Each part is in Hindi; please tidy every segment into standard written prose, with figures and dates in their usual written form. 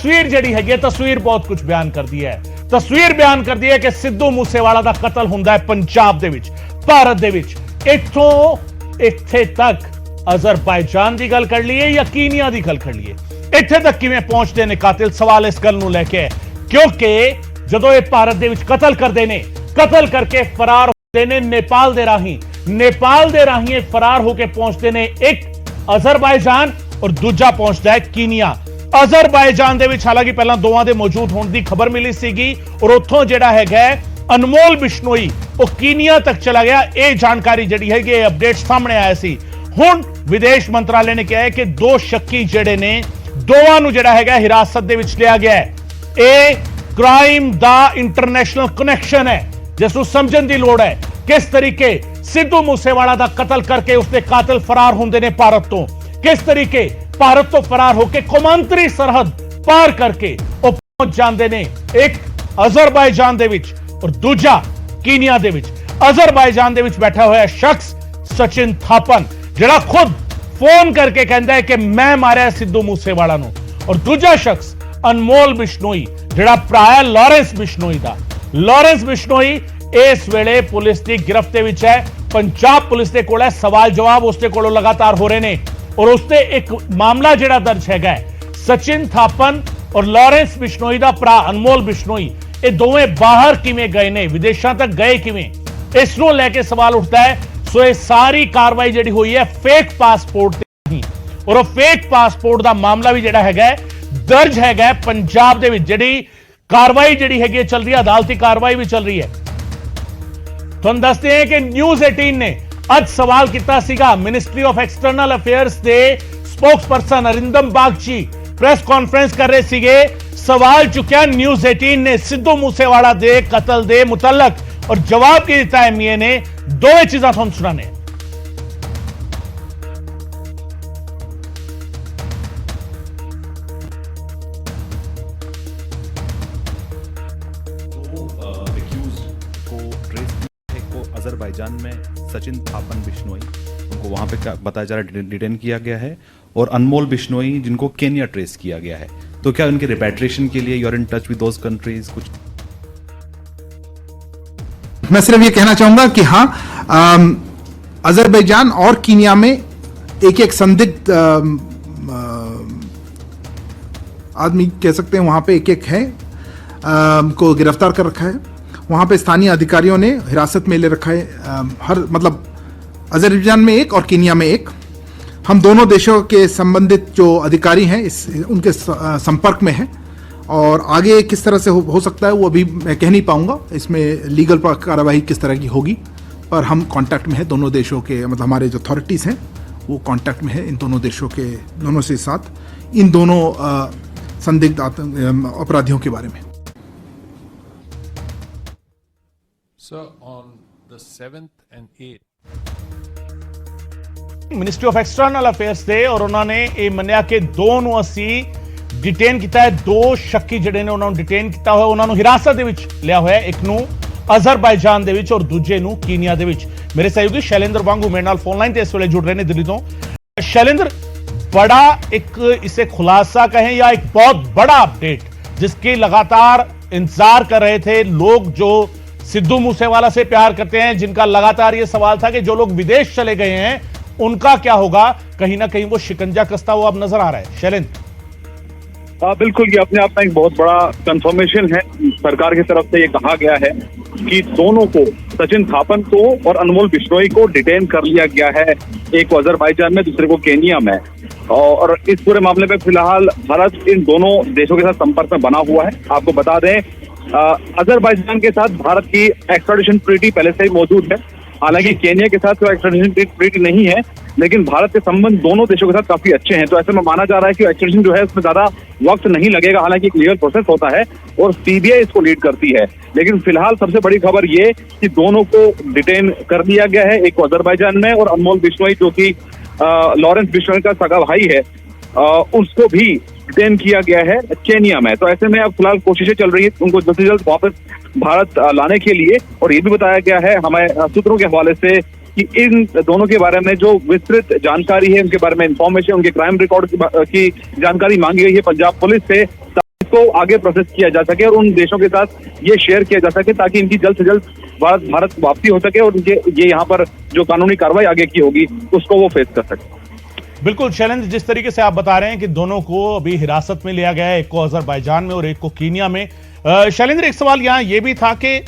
तस्वीर जड़ी है तस्वीर बहुत कुछ बयान कर दी है। तस्वीर बयान कर दी है कि सिद्धू मूसेवाला ਦਾ ਕਤਲ ਹੁੰਦਾ ਹੈ ਪੰਜਾਬ ਦੇ ਵਿੱਚ, ਭਾਰਤ ਦੇ ਵਿੱਚ। ਇੱਥੋਂ ਇੱਥੇ ਤੱਕ ਅਜ਼ਰਬਾਈਜਾਨ ਦੀ ਗੱਲ ਕਰ ਲਈਏ ਜਾਂ ਕੀਨੀਆ ਦੀ ਗੱਲ ਕਰ ਲਈਏ, ਇੱਥੇ ਤੱਕ ਕਿਵੇਂ ਪਹੁੰਚਦੇ ਨੇ ਕਾਤਿਲ, ਸਵਾਲ ਇਸ ਗੱਲ ਨੂੰ ਲੈ ਕੇ। ਕਿਉਂਕਿ ਜਦੋਂ ਇਹ ਭਾਰਤ ਦੇ ਵਿੱਚ ਕਤਲ ਕਰਦੇ ਨੇ, ਕਤਲ ਕਰਕੇ ਫਰਾਰ ਹੁੰਦੇ ਨੇ ਨੇਪਾਲ ਦੇ ਰਾਹੀਂ, ਨੇਪਾਲ ਦੇ ਰਾਹੀਂ ਇਹ ਫਰਾਰ ਹੋ ਕੇ ਪਹੁੰਚਦੇ ਨੇ ਇੱਕ ਅਜ਼ਰਬਾਈਜਾਨ ਔਰ ਦੂਜਾ ਪਹੁੰਚਦਾ ਹੈ ਕੀਨੀਆ। ਅਜ਼ਰਬਾਈਜਾਨ ਦੇ ਵਿੱਚ ਹਾਲਾਂਕਿ ਪਹਿਲਾਂ ਦੋਵਾਂ ਦੇ ਮੌਜੂਦ ਹੋਣ ਦੀ ਖਬਰ ਮਿਲੀ ਸੀਗੀ ਔਰ ਉੱਥੋਂ ਜਿਹੜਾ ਹੈਗਾ ਅਨਮੋਲ ਬਿਸ਼ਨੋਈ ਉਹ ਕੀਨੀਆ ਤੱਕ ਚਲਾ ਗਿਆ। ਇਹ ਜਾਣਕਾਰੀ ਜਿਹੜੀ ਹੈਗੀ ਇਹ ਅਪਡੇਟ ਸਾਹਮਣੇ ਆਇਆ ਸੀ। ਹੁਣ ਵਿਦੇਸ਼ ਮੰਤਰਾਲੇ ਨੇ ਕਿਹਾ ਹੈ ਕਿ ਦੋ ਸ਼ੱਕੀ ਜਿਹੜੇ ਨੇ ਦੋਵਾਂ ਨੂੰ ਜਿਹੜਾ ਹੈਗਾ ਹਿਰਾਸਤ ਦੇ ਵਿੱਚ ਲਿਆ ਗਿਆ ਹੈ। ਇਹ ਕ੍ਰਾਈਮ ਦਾ ਇੰਟਰਨੈਸ਼ਨਲ ਕਨੈਕਸ਼ਨ ਹੈ ਜਿਸ ਨੂੰ ਸਮਝਣ ਦੀ ਲੋੜ ਹੈ। ਕਿਸ ਤਰੀਕੇ ਸਿੱਧੂ ਮੂਸੇਵਾਲਾ ਦਾ ਕਤਲ ਕਰਕੇ ਉਸਦੇ ਕਾਤਲ ਫਰਾਰ ਹੁੰਦੇ ਨੇ ਭਾਰਤ ਤੋਂ, ਕਿਸ ਤਰੀਕੇ ਭਾਰਤ ਤੋਂ ਫਰਾਰ ਹੋ ਕੇ ਕੌਮਾਂਤਰੀ ਸਰਹੱਦ ਪਾਰ ਕਰਕੇ ਉਹ ਪਹੁੰਚ ਜਾਂਦੇ ਨੇ ਇੱਕ ਅਜ਼ਰਬਾਈਜਾਨ ਦੇ ਵਿੱਚ ਔਰ ਦੂਜਾ ਕੀਨੀਆ ਦੇ ਵਿੱਚ। ਅਜ਼ਰਬਾਈਜਾਨ ਦੇ ਵਿੱਚ ਬੈਠਾ ਹੋਇਆ ਸ਼ਖਸ ਸਚਿਨ ਥਾਪਨ ਜਿਹੜਾ ਖੁਦ ਫੋਨ ਕਰਕੇ ਕਹਿੰਦਾ ਹੈ ਕਿ ਮੈਂ ਮਾਰਿਆ ਸਿੱਧੂ ਮੂਸੇਵਾਲਾ ਨੂੰ, ਔਰ ਦੂਜਾ ਸ਼ਖਸ ਅਨਮੋਲ ਬਿਸ਼ਨੋਈ ਜਿਹੜਾ ਭਰਾ ਹੈ ਲਾਰੈਂਸ ਬਿਸ਼ਨੋਈ ਦਾ। ਲਾਰੈਂਸ ਬਿਸ਼ਨੋਈ ਇਸ ਵੇਲੇ ਪੁਲਿਸ ਦੀ ਗਿਰਫਤ ਦੇ ਵਿੱਚ ਹੈ। ਪੰਜਾਬ ਪੁਲਿਸ ਦੇ ਕੋਲ ਹੈ ਸਵਾਲ ਜਵਾਬ ਉਸਦੇ ਕੋਲੋਂ ਲਗਾਤਾਰ ਹੋ ਰਹੇ ਨੇ ਔਰ ਉਸਤੇ ਇੱਕ ਮਾਮਲਾ ਜਿਹੜਾ ਦਰਜ ਹੈਗਾ ਸਚਿਨ ਥਾਪਨ ਔਰ ਲਾਰੈਂਸ ਬਿਸ਼ਨੋਈ ਦਾ ਭਰਾ ਅਨਮੋਲ ਬਿਸ਼ਨੋਈ, ਇਹ ਦੋਵੇਂ ਬਾਹਰ ਕਿਵੇਂ ਗਏ ਨੇ, ਵਿਦੇਸ਼ਾਂ ਤੱਕ ਗਏ ਕਿਵੇਂ, ਇਸ ਨੂੰ ਲੈ ਕੇ ਸਵਾਲ ਉੱਠਦਾ ਹੈ। ਸੋ ਇਹ ਸਾਰੀ ਕਾਰਵਾਈ ਜਿਹੜੀ ਹੋਈ ਹੈ ਫੇਕ ਪਾਸਪੋਰਟ ਤੇ ਹੀ, ਔਰ ਉਹ ਫੇਕ ਪਾਸਪੋਰਟ ਦਾ ਮਾਮਲਾ ਵੀ ਜਿਹੜਾ ਹੈਗਾ ਦਰਜ ਹੈਗਾ ਪੰਜਾਬ ਦੇ ਵਿੱਚ। ਜਿਹੜੀ ਕਾਰਵਾਈ ਜਿਹੜੀ ਹੈਗੀ ਚੱਲ ਰਹੀ ਹੈ, ਅਦਾਲਤੀ ਕਾਰਵਾਈ ਵੀ ਚੱਲ ਰਹੀ ਹੈ। ਤੁਹਾਨੂੰ ਦੱਸਦੇ ਹਾਂ ਕਿ ਨਿਊਜ਼ 18 ਨੇ ਅੱਜ ਸਵਾਲ ਕੀਤਾ ਸੀਗਾ ਮਿਨਿਸਟਰੀ ਆਫ ਐਕਸਟਰਨਲ ਅਫੇਅਰਸ ਦੇ ਸਪੋਕਸਪਰਸਨ ਅਰਿੰਦਮ ਬਾਗਚੀ ਪ੍ਰੈਸ ਕਾਨਫਰੰਸ ਕਰ ਰਹੇ ਸੀਗੇ। ਸਵਾਲ ਚੁੱਕਿਆ ਨਿਊਜ਼ 18 ਨੇ ਸਿੱਧੂ ਮੂਸੇਵਾਲਾ ਦੇ ਕਤਲ ਦੇ ਮੁਤਲਕ ਔਰ ਜਵਾਬ ਕੀ ਦਿੱਤਾ ਐਮਏ ਨੇ। ਦੋਵੇਂ ਚੀਜ਼ਾਂ ਤੁਹਾਨੂੰ ਸੁਣਾਣੇ। अजरबैजान में सचिन थापन बिश्नोई, उनको वहां पे बताया जा रहा है डिटेन किया गया है, और अनमोल बिश्नोई जिनको केन्या ट्रेस किया गया है। तो क्या उनके रिपैट्रिएशन के लिए you are in touch with those countries? कुछ मैं सिर्फ ये कहना चाहूंगा कि हाँ, अजरबैजान और कीनिया में एक एक संदिग्ध आदमी कह सकते हैं, वहां पे एक एक है को गिरफ्तार कर रखा है। वहाँ पे स्थानीय अधिकारियों ने हिरासत में ले रखा है। हर मतलब अजरबैजान में एक और कीनिया में एक। हम दोनों देशों के संबंधित जो अधिकारी हैं उनके संपर्क में हैं, और आगे किस तरह से हो सकता है वो अभी मैं कह नहीं पाऊंगा। इसमें लीगल कार्रवाई किस तरह की होगी, पर हम कांटेक्ट में है दोनों देशों के, मतलब हमारे जो अथॉरिटीज़ हैं वो कांटेक्ट में है इन दोनों देशों के, दोनों से साथ इन दोनों संदिग्ध अपराधियों के बारे में। So on the 7th and 8th ministry of external affairs ਦੇ ਔਰ ਉਹਨਾਂ ਨੇ ਇਹ ਮੰਨਿਆ ਕਿ ਦੋ ਨੂੰ ਅਸੀਂ ਡਿਟੇਨ ਕੀਤਾ ਹੈ। ਦੋ ਸ਼ੱਕੀ ਜਿਹੜੇ ਨੇ ਉਹਨਾਂ ਨੂੰ ਡਿਟੇਨ ਕੀਤਾ ਹੋਇਆ, ਉਹਨਾਂ ਨੂੰ ਹਿਰਾਸਤ ਦੇ ਵਿੱਚ ਲਿਆ ਹੋਇਆ। ਇੱਕ ਨੂੰ ਅਜ਼ਰਬਾਈਜਾਨ ਦੇ ਵਿੱਚ ਔਰ ਦੂਜੇ ਨੂੰ ਕੀਨੀਆ ਦੇ ਵਿੱਚ। ਮੇਰੇ ਸਹਿਯੋਗੀ ਸ਼ੈਲੇਂਦਰ ਵਾਂਗੂ ਮੇਰੇ ਨਾਲ ਫੋਨ ਲਾਈਨ ਤੇ ਇਸ ਵੇਲੇ ਜੁੜ ਰਹੇ ਨੇ ਦਿੱਲੀ ਤੋਂ। शैलेंद्र, बड़ा एक इसे खुलासा कहें या एक बहुत बड़ा अपडेट जिसकी लगातार इंतजार कर रहे थे लोग जो सिद्धू मूसेवाला से प्यार करते हैं, जिनका लगातार यह सवाल था कि जो लोग विदेश चले गए हैं उनका क्या होगा, कहीं ना कहीं वो शिकंजा कसता हुआ अब नजर आ रहा है। शैलेंद्र, बिल्कुल, ये अपने आप में एक बहुत बड़ा कंफर्मेशन है। सरकार की तरफ से ये कहा गया है कि दोनों को, सचिन थापन को और अनमोल बिश्नोई को डिटेन कर लिया गया है, एक को अजरबैजान में, दूसरे को केन्या में। और इस पूरे मामले में फिलहाल भारत इन दोनों देशों के साथ संपर्क में बना हुआ है। आपको बता दें, अजरबैजान के साथ भारत की एक्सट्राडिशन ट्रीटी पहले से ही मौजूद है। हालांकि केन्या के साथ कोई एक्सट्राडिशन ट्रीटी नहीं है, लेकिन भारत के संबंध दोनों देशों के साथ काफी अच्छे हैं। तो ऐसे में माना जा रहा है कि एक्सट्राडिशन जो है उसमें ज्यादा वक्त नहीं लगेगा। हालांकि एक लीगल प्रोसेस होता है और सीबीआई इसको लीड करती है, लेकिन फिलहाल सबसे बड़ी खबर ये कि दोनों को डिटेन कर लिया गया है। एक को अजरबैजान में और अनमोल बिश्नोई जो कि लॉरेंस बिश्नोई का सगा भाई है, उसको भी डिटेन किया गया है केन्या में। तो ऐसे में अब फिलहाल कोशिशें चल रही है उनको जल्द से जल्द वापस भारत लाने के लिए। और ये भी बताया गया है हमें सूत्रों के हवाले से कि इन दोनों के बारे में जो विस्तृत जानकारी है, उनके बारे में इंफॉर्मेशन, उनके क्राइम रिकॉर्ड की जानकारी मांगी गई है पंजाब पुलिस से। उसको आगे प्रोसेस किया जा सके और उन देशों के साथ ये शेयर किया जा सके ताकि इनकी जल्द से जल्द भारत वापसी हो सके और इनके ये यहाँ पर जो कानूनी कार्रवाई आगे की होगी उसको वो फेस कर सके। बिल्कुल शैलेंद्र, जिस तरीके से आप बता रहे हैं कि दोनों को अभी हिरासत में लिया गया है, एक को अजरबैजान में और एक को कीनिया में। शैलेंद्र, एक सवाल यहां यह भी था कि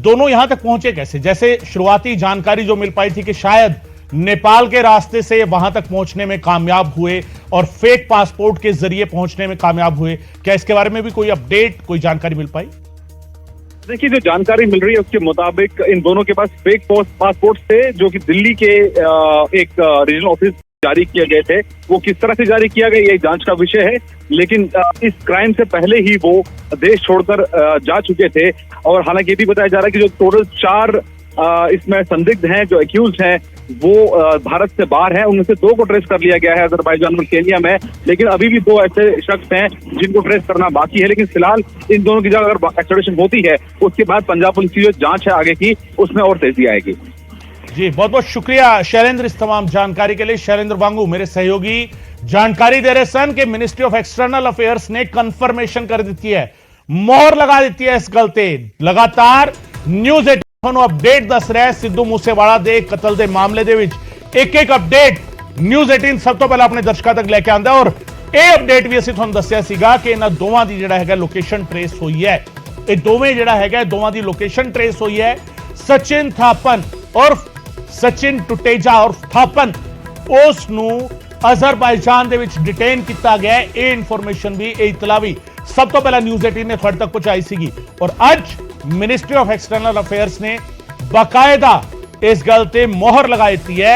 दोनों यहां तक पहुंचे कैसे? जैसे शुरुआती जानकारी जो मिल पाई थी कि शायद नेपाल के रास्ते से वहां तक पहुंचने में कामयाब हुए और फेक पासपोर्ट के जरिए पहुंचने में कामयाब हुए, क्या इसके बारे में भी कोई अपडेट, कोई जानकारी मिल पाई? देखिए, जो जानकारी मिल रही है उसके मुताबिक इन दोनों के पास फेक पासपोर्ट थे जो कि दिल्ली के एक रीजनल ऑफिस जारी किए गए थे। वो किस तरह से जारी किया गया ये जांच का विषय है, लेकिन इस क्राइम से पहले ही वो देश छोड़कर जा चुके थे। और हालांकि ये भी बताया जा रहा है कि जो टोटल 4 इसमें संदिग्ध हैं, जो एक्यूज हैं, वो भारत से बाहर हैं। उनमें से 2 को ट्रेस कर लिया गया है अजरबैजान और केनिया में, लेकिन अभी भी 2 ऐसे शख्स हैं जिनको ट्रेस करना बाकी है। लेकिन फिलहाल इन दोनों की जगह अगर एक्सट्रेडिशन होती है उसके बाद पंजाब पुलिस की जो जांच है आगे की, उसमें और तेजी आएगी। जी, बहुत बहुत शुक्रिया शैलेंद्र इस तमाम जानकारी के लिए। शैलेंद्र वांगू मेरे सहयोगी जानकारी दे रहे सन कि मिनिस्ट्री ऑफ एक्सटर्नल अफेयर्स ने कंफर्मेशन कर दी है, मोहर लगा दी है इस गलते। लगातार न्यूज़ 18 अपडेट दस रहा है सिद्धू मूसेवाला दे कतल दे मामले दे विच। एक अपडेट न्यूज़ 18 सब तो पहले अपने दर्शकों तक लेके आंदा और ਇਹ ਅਪਡੇਟ ਵੀ ਅਸੀਂ ਤੁਹਾਨੂੰ ਦੱਸਿਆ ਸੀਗਾ ਕਿ ਇਹਨਾਂ ਦੋਵਾਂ ਦੀ ਜਿਹੜਾ ਹੈਗਾ ਲੋਕੇਸ਼ਨ ਟ੍ਰੇਸ ਹੋਈ ਹੈ। ਇਹ ਦੋਵੇਂ ਜਿਹੜਾ ਹੈਗਾ ਦੋਵਾਂ ਦੀ ਲੋਕੇਸ਼ਨ ਟ੍ਰੇਸ ਹੋਈ ਹੈ। ਸਚਿਨ ਥਾਪਨ ਔਰ ਸਚਿਨ ਟੁਟੇਜਾ ਔਰ ਥਾਪਨ ਉਸ ਨੂੰ ਅਜ਼ਰਬਾਈਜਾਨ ਦੇ ਵਿੱਚ ਡਿਟੇਨ ਕੀਤਾ ਗਿਆ ਹੈ। ਇਹ ਇਨਫੋਰਮੇਸ਼ਨ ਵੀ ਇਹ ਇਤਲਾ ਵੀ ਸਭ ਤੋਂ ਪਹਿਲਾਂ ਨਿਊਜ਼ 18 ਨੇ ਤੁਹਾਡੇ ਤੱਕ ਪਹੁੰਚਾਈ ਸੀਗੀ ਔਰ ਅੱਜ ਮਿਨਿਸਟਰੀ ਆਫ ਐਕਸਟਰਨਲ ਅਫੇਅਰਸ ਨੇ ਬਾਕਾਇਦਾ ਇਸ ਗੱਲ ਤੇ ਮੋਹਰ ਲਗਾ ਦਿੱਤੀ ਹੈ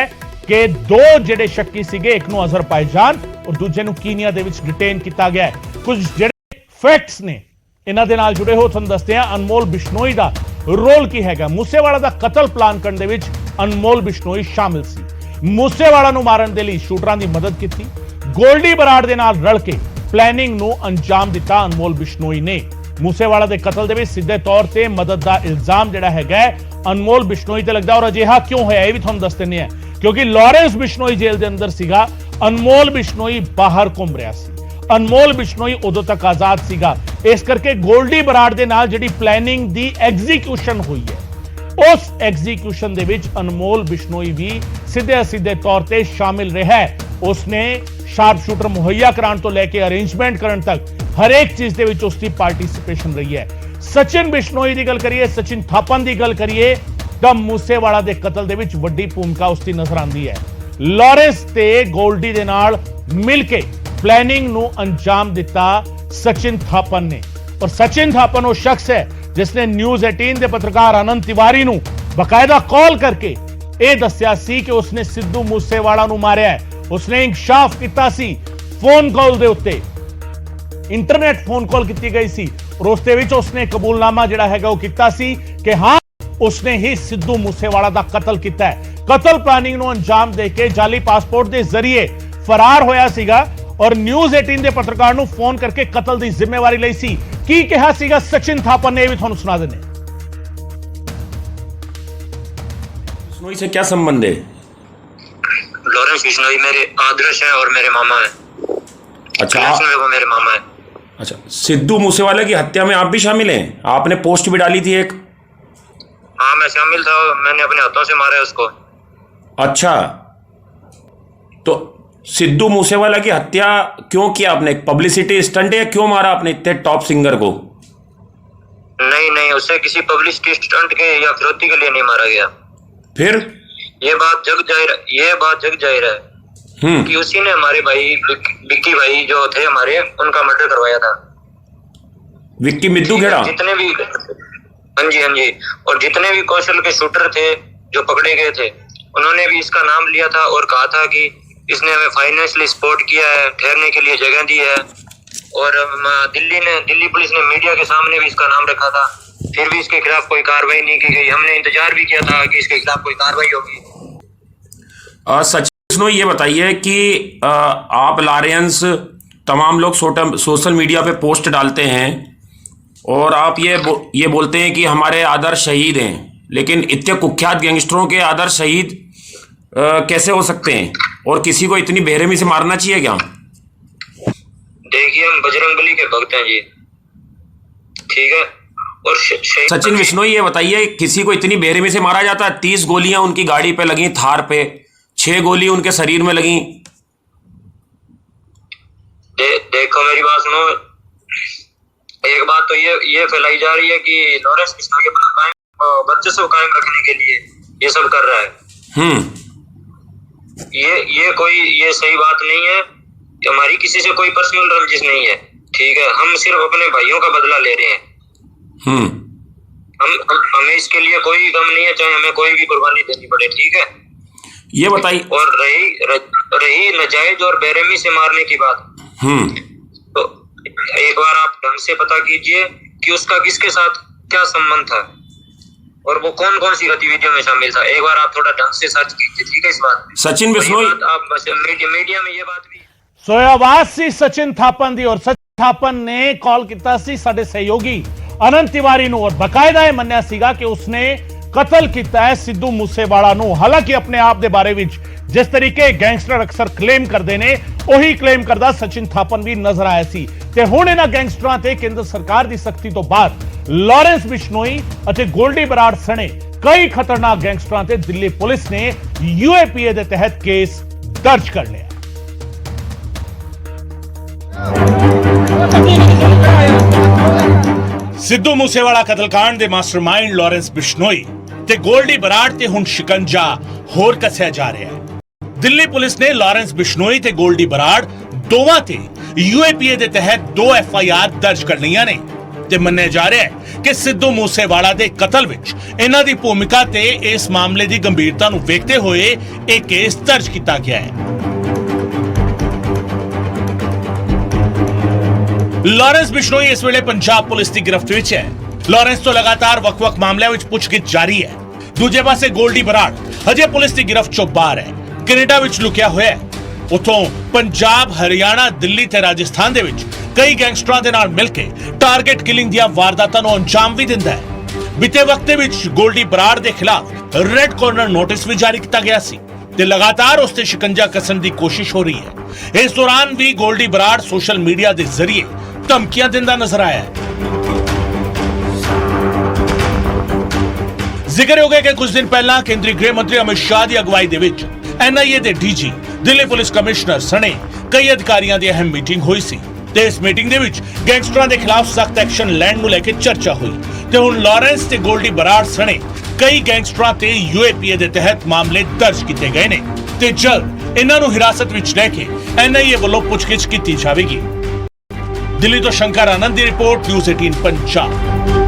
कि 2 ਜਿਹੜੇ ਸ਼ੱਕੀ ਸੀਗੇ, ਇੱਕ ਨੂੰ ਅਜ਼ਰਬਾਈਜਾਨ ਔਰ ਦੂਜੇ ਨੂੰ ਕੀਨੀਆ ਦੇ ਵਿੱਚ ਡਿਟੇਨ ਕੀਤਾ ਗਿਆ ਹੈ। ਕੁਝ ਜਿਹੜੇ ਫੈਕਟਸ ਨੇ ਇਹਨਾਂ ਦੇ ਨਾਲ ਜੁੜੇ ਹੋ ਤੁਹਾਨੂੰ ਦੱਸਦੇ ਹਾਂ। ਅਨਮੋਲ ਬਿਸ਼ਨੋਈ ਦਾ ਰੋਲ ਕੀ ਹੈਗਾ? ਮੂਸੇਵਾਲਾ ਦਾ ਕਤਲ ਪਲਾਨ ਕਰਨ ਦੇ ਵਿੱਚ ਅਨਮੋਲ ਬਿਸ਼ਨੋਈ ਸ਼ਾਮਿਲ ਸੀ। ਮੂਸੇਵਾਲਾ ਨੂੰ ਮਾਰਨ ਦੇ ਲਈ ਸ਼ੂਟਰਾਂ ਦੀ ਮਦਦ ਕੀਤੀ। ਗੋਲਡੀ ਬਰਾੜ ਦੇ ਨਾਲ ਰਲ ਕੇ ਪਲੈਨਿੰਗ ਨੂੰ ਅੰਜਾਮ ਦਿੱਤਾ ਅਨਮੋਲ ਬਿਸ਼ਨੋਈ ਨੇ। ਮੂਸੇਵਾਲਾ ਦੇ ਕਤਲ ਦੇ ਵਿੱਚ ਸਿੱਧੇ ਤੌਰ ਤੇ ਮਦਦ ਦਾ ਇਲਜ਼ਾਮ ਜਿਹੜਾ ਹੈਗਾ ਅਨਮੋਲ ਬਿਸ਼ਨੋਈ ਤੇ ਲੱਗਦਾ ਔਰ ਅਜਿਹਾ ਕਿਉਂ ਹੋਇਆ ਇਹ ਵੀ ਤੁਹਾਨੂੰ ਦੱਸ ਦਿੰਦੇ ਹਾਂ। क्योंकि लॉरेंस बिश्नोई जेल के अंदर सीगा, अनमोल बिश्नोई बाहर घूम रहा सी। अनमोल बिश्नोई उदों तक आजाद सीगा, इस करके गोल्डी बराड़ दे नाल जिहड़ी प्लैनिंग दी एग्जीक्यूशन हुई है उस एग्जीक्यूशन दे विच अनमोल बिश्नोई भी सीधे सीधे तौर ते शामिल रहा है। उसने शार्प शूटर मुहैया कराने तो लेके अरेंजमेंट करने तक हर एक चीज दे विच उसकी पार्टिसिपेशन रही है। सचिन बिश्नोई की गल करिए, सचिन थापन की गल करिए ਤਾਂ ਮੂਸੇਵਾਲਾ ਦੇ ਕਤਲ ਦੇ ਵਿੱਚ ਵੱਡੀ ਭੂਮਿਕਾ ਉਸਦੀ ਨਜ਼ਰ ਆਉਂਦੀ ਹੈ। ਲਾਰੈਂਸ ਤੇ ਗੋਲਡੀ ਦੇ ਨਾਲ ਮਿਲ ਕੇ ਪਲੈਨਿੰਗ ਨੂੰ ਅੰਜਾਮ ਦਿੱਤਾ ਸਚਿਨ ਥਾਪਨ ਨੇ ਔਰ ਸਚਿਨ ਥਾਪਨ ਉਹ ਸ਼ਖਸ ਹੈ ਜਿਸਨੇ ਨਿਊਜ਼ 18 ਦੇ ਪੱਤਰਕਾਰ ਆਨੰਦ ਤਿਵਾਰੀ ਨੂੰ ਬਕਾਇਦਾ ਕਾਲ ਕਰਕੇ ਇਹ ਦੱਸਿਆ ਸੀ ਕਿ ਉਸਨੇ ਸਿੱਧੂ ਮੂਸੇਵਾਲਾ ਨੂੰ ਮਾਰਿਆ ਹੈ। ਉਸਨੇ ਇਨਕਸ਼ਾਫ ਕੀਤਾ ਸੀ ਫੋਨ ਕਾਲ ਦੇ ਉੱਤੇ, ਇੰਟਰਨੈਟ ਫੋਨ ਕਾਲ ਕੀਤੀ ਗਈ ਸੀ ਔਰ ਉਸ ਦੇ ਵਿੱਚ ਉਸਨੇ ਕਬੂਲਨਾਮਾ ਜਿਹੜਾ ਹੈਗਾ ਉਹ ਕੀਤਾ ਸੀ ਕਿ ਹਾਂ उसने ही सिद्धू मूसेवाला का कतल किया है। कतल प्लानिंग ਨੂੰ अंजाम देके जाली पासपोर्ट के जरिए फरार होया सीगा और न्यूज़ 18 के पत्रकार ਨੂੰ फोन करके कतल की जिम्मेवारी ਲਈ ਸੀ। ਕੀ ਕਿਹਾ ਸੀਗਾ सचिन थापन ने भी ਤੁਹਾਨੂੰ सुना देने। बिश्नोई से क्या संबंध है? लॉरेंस बिश्नोई मेरे आदर्श हैं और मेरे मामा हैं। अच्छा, वो मेरे मामा हैं। अच्छा, सिद्धू मूसेवाला की हत्या में आप भी शामिल हैं? आपने पोस्ट भी डाली थी एक। हाँ, मैं शामिल था, मैंने अपने हाथों से मारा है उसको। अच्छा, तो सिद्धू मूसेवाला की हत्या क्यों किया आपने? पब्लिसिटी स्टंट है? क्यों मारा आपने इतने टॉप सिंगर को? नहीं, उससे किसी पब्लिसिटी स्टंट के या फिरौती के लिए नहीं मारा गया। फिर ये बात जग जाहिर है कि उसी ने हमारे भाई विक्की भाई जो थे हमारे, उनका मर्डर करवाया था। विक्की मिद्दू खेड़ा? जितने भी हाँ जी, और जितने भी कौशल के शूटर थे जो पकड़े गए थे उन्होंने भी इसका नाम लिया था और कहा था कि इसने हमें फाइनेंशियली सपोर्ट किया है, ठहरने के लिए जगह दी है। और दिल्ली पुलिस ने मीडिया के सामने भी इसका नाम रखा था, फिर भी इसके खिलाफ कोई कार्रवाई नहीं की गई। हमने इंतजार भी किया था कि इसके खिलाफ कोई कार्रवाई होगी। सचिन बिश्नोई, ये बताइए कि आप लॉरेंस, तमाम लोग सोशल मीडिया पे पोस्ट डालते हैं और आप ये बोलते हैं कि हमारे आदर्श शहीद हैं, लेकिन इतने कुख्यात गैंगस्टरों के आदर्श शहीद कैसे हो सकते हैं? और किसी को इतनी बेरहमी से मारना चाहिए क्या? देखिए, हम बजरंगबली के भक्त हैं जी। ठीक है। और सचिन बिश्नोई ये बताइए, किसी को इतनी बेरहमी से मारा जाता है? 30 गोलियां उनकी गाड़ी पे लगी, थार पे 6 गोली उनके शरीर में लगी। देखो मेरी बात सुनो, एक बात तो ये फैलाई जा रही है कि लॉरेंस बिश्नोई अपना वर्चस्व कायम रखने के लिए ये सब कर रहा है। ये सही बात नहीं है। हमारी किसी से कोई पर्सनल रंजिश नहीं है, ठीक है। हम सिर्फ अपने भाइयों का बदला ले रहे हैं। हमें इसके लिए कोई गम नहीं है, चाहे हमें कोई भी कुर्बानी देनी पड़े, ठीक है। ये बताइए। और रही नाजायज और बेरहमी से मारने की बात, तो एक बार आप ढंग से पता कीजिए कि उसका किसके साथ क्या संबंध था और वो कौन कौन सी गतिविधियों में शामिल था। एक बार आप थोड़ा ढंग से सर्च कीजिए, ठीक है। इस बात सचिन बिश्नोई आप मीडिया में ये बात भी ਸੋ ਇਹ ਆਵਾਜ਼ ਸੀ ਸਚਿਨ ਥਾਪਨ ਦੀ ਔਰ ਸਚਿਨ ਥਾਪਨ ਨੇ ਕਾਲ ਕੀਤਾ ਸੀ ਸਾਡੇ ਸਹਿਯੋਗੀ ਅਨੰਤ ਤਿਵਾਰੀ ਨੂੰ ਔਰ ਬਕਾਇਦਾ ਇਹ ਮੰਨਿਆ ਸੀਗਾ ਕਿ ਉਸਨੇ ਕਤਲ ਕੀਤਾ ਹੈ ਸਿੱਧੂ ਮੂਸੇਵਾਲਾ ਨੂੰ। ਹਾਲਾਂਕਿ ਆਪਣੇ ਆਪ ਦੇ ਬਾਰੇ ਵਿੱਚ ਜਿਸ ਤਰੀਕੇ ਗੈਂਗਸਟਰ ਅਕਸਰ ਕਲੇਮ ਕਰਦੇ ਨੇ ਉਹੀ ਕਲੇਮ ਕਰਦਾ ਸਚਿਨ ਥਾਪਨ ਵੀ ਨਜ਼ਰ ਆਇਆ ਸੀ। ਤੇ ਹੁਣ ਇਹਨਾਂ ਗੈਂਗਸਟਰਾਂ ਤੇ ਕੇਂਦਰ ਸਰਕਾਰ ਦੀ ਸਖਤੀ ਤੋਂ ਬਾਅਦ ਲਾਰੈਂਸ ਬਿਸ਼ਨੋਈ ਅਤੇ ਗੋਲਡੀ ਬਰਾੜ ਸਣੇ ਕਈ ਖਤਰਨਾਕ ਗੈਂਗਸਟਰਾਂ ਤੇ ਦਿੱਲੀ ਪੁਲਿਸ ਨੇ ਯੂਏਪੀਏ ਦੇ ਤਹਿਤ ਕੇਸ ਦਰਜ ਕਰ ਲਿਆ। ਸਿੱਧੂ ਮੂਸੇਵਾਲਾ ਕਤਲकांड ਦੇ ਮਾਸਟਰਮਾਈਂਡ ਲਾਰੈਂਸ ਬਿਸ਼ਨੋਈ ਤੇ ਗੋਲਡੀ ਬਰਾੜ ਤੇ ਹੁਣ ਸ਼ਿਕੰਜਾ ਹੋਰ ਕੱਸਿਆ ਜਾ ਰਿਹਾ ਹੈ। ਦਿੱਲੀ ਪੁਲਿਸ ਨੇ ਲਾਰੈਂਸ ਬਿਸ਼ਨੋਈ ਤੇ ਗੋਲਡੀ ਬਰਾੜ ਦੋਵਾਂ ਤੇ ਯੂਏਪੀਏ ਦੇ ਤਹਿਤ 2 FIR ਦਰਜ ਕਰ ਲਈਆਂ ਨੇ ਤੇ ਮੰਨਿਆ ਜਾ ਰਿਹਾ ਹੈ ਕਿ ਸਿੱਧੂ ਮੂਸੇਵਾਲਾ ਦੇ ਕਤਲ ਵਿੱਚ ਇਹਨਾਂ ਦੀ ਭੂਮਿਕਾ ਤੇ ਇਸ ਮਾਮਲੇ ਦੀ ਗੰਭੀਰਤਾ ਨੂੰ ਵੇਖਦੇ ਹੋਏ ਇਹ ਕੇਸ ਦਰਜ ਕੀਤਾ ਗਿਆ ਹੈ। ਲਾਰੈਂਸ ਬਿਸ਼ਨੋਈ ਇਸ ਵੇਲੇ ਪੰਜਾਬ ਪੁਲਿਸ ਦੀ ਗ੍ਰਿਫਤ ਵਿੱਚ ਹੈ। ਲਾਰੈਂਸ ਤੋਂ ਲਗਾਤਾਰ ਵੱਖ-ਵੱਖ ਮਾਮਲਿਆਂ ਵਿੱਚ ਪੁੱਛਗਿੱਛ ਜਾਰੀ ਹੈ। ਦੂਜੇ ਪਾਸੇ ਗੋਲਡੀ ਬਰਾੜ ਹਜੇ ਪੁਲਿਸ ਦੀ ਗ੍ਰਿਫਤ ਚੋਂ ਬਾਹਰ ਹੈ, ਕੈਨੇਡਾ ਵਿੱਚ ਲੁਕਿਆ ਹੋਇਆ ਹੈ। ਉਥੋਂ ਪੰਜਾਬ, ਹਰਿਆਣਾ, ਦਿੱਲੀ ਤੇ ਰਾਜਸਥਾਨ ਦੇ ਵਿੱਚ ਕਈ ਗੈਂਗਸਟਰਾਂ ਦੇ ਨਾਲ ਮਿਲ ਕੇ ਟਾਰਗੇਟ ਕਿਲਿੰਗ ਦੀਆਂ ਵਾਰਦਾਤਾਂ ਨੂੰ ਅੰਜਾਮ ਵੀ ਦਿੰਦਾ ਹੈ। ਬੀਤੇ ਵਕਤ ਦੇ ਵਿੱਚ ਗੋਲਡੀ ਬਰਾੜ ਦੇ ਖਿਲਾਫ ਰੈੱਡ ਕਾਰਨਰ ਨੋਟਿਸ ਵੀ ਜਾਰੀ ਕੀਤਾ ਗਿਆ ਸੀ ਤੇ ਲਗਾਤਾਰ ਉਸ ਤੇ ਸ਼ਿਕੰਜਾ ਕੱਸਣ ਦੀ ਕੋਸ਼ਿਸ਼ ਹੋ ਰਹੀ ਹੈ। ਇਸ ਦੌਰਾਨ ਵੀ ਗੋਲਡੀ ਬਰਾੜ ਸੋਸ਼ਲ ਮੀਡੀਆ ਦੇ ਜ਼ਰੀਏ ਧਮਕੀਆਂ ਦਿੰਦਾ ਨਜ਼ਰ ਆਇਆ ਹੈ। ਜ਼ਿਕਰ ਹੋ ਗਿਆ ਕਿ ਕੁਝ ਦਿਨ ਪਹਿਲਾਂ ਕੇਂਦਰੀ ਗ੍ਰਹਿ ਮੰਤਰੀ ਅਮਿਤ ਸ਼ਾਹ ਦੀ ਅਗਵਾਈ ਦੇ ਵਿੱਚ NIA ਦੇ DG, ਦਿੱਲੀ ਪੁਲਿਸ ਕਮਿਸ਼ਨਰ ਸਣੇ ਕਈ ਅਧਿਕਾਰੀਆਂ ਦੀ ਅਹਿਮ ਮੀਟਿੰਗ ਹੋਈ ਸੀ ਤੇ ਇਸ ਮੀਟਿੰਗ ਦੇ ਵਿੱਚ ਗੈਂਗਸਟਰਾਂ ਦੇ ਖਿਲਾਫ ਸਖਤ ਐਕਸ਼ਨ ਲੈਣ ਨੂੰ ਲੈ ਕੇ ਚਰਚਾ ਹੋਈ ਤੇ ਹੁਣ ਲਾਰੈਂਸ ਤੇ ਗੋਲਡੀ ਬਰਾੜ ਸਣੇ ਕਈ ਗੈਂਗਸਟਰਾਂ ਤੇ UAPA ਦੇ ਤਹਿਤ ਮਾਮਲੇ ਦਰਜ ਕੀਤੇ ਗਏ ਨੇ ਤੇ ਜਲਦ ਇਹਨਾਂ ਨੂੰ ਹਿਰਾਸਤ ਵਿੱਚ ਲੈ ਕੇ NIA ਵੱਲੋਂ ਪੁੱਛਗਿੱਛ ਕੀਤੀ ਜਾਵੇਗੀ। ਦਿੱਲੀ ਤੋਂ ਸ਼ੰਕਰ ਆਨੰਦ ਦੀ ਰਿਪੋਰਟ, News 18 ਪੰਜਾਬ।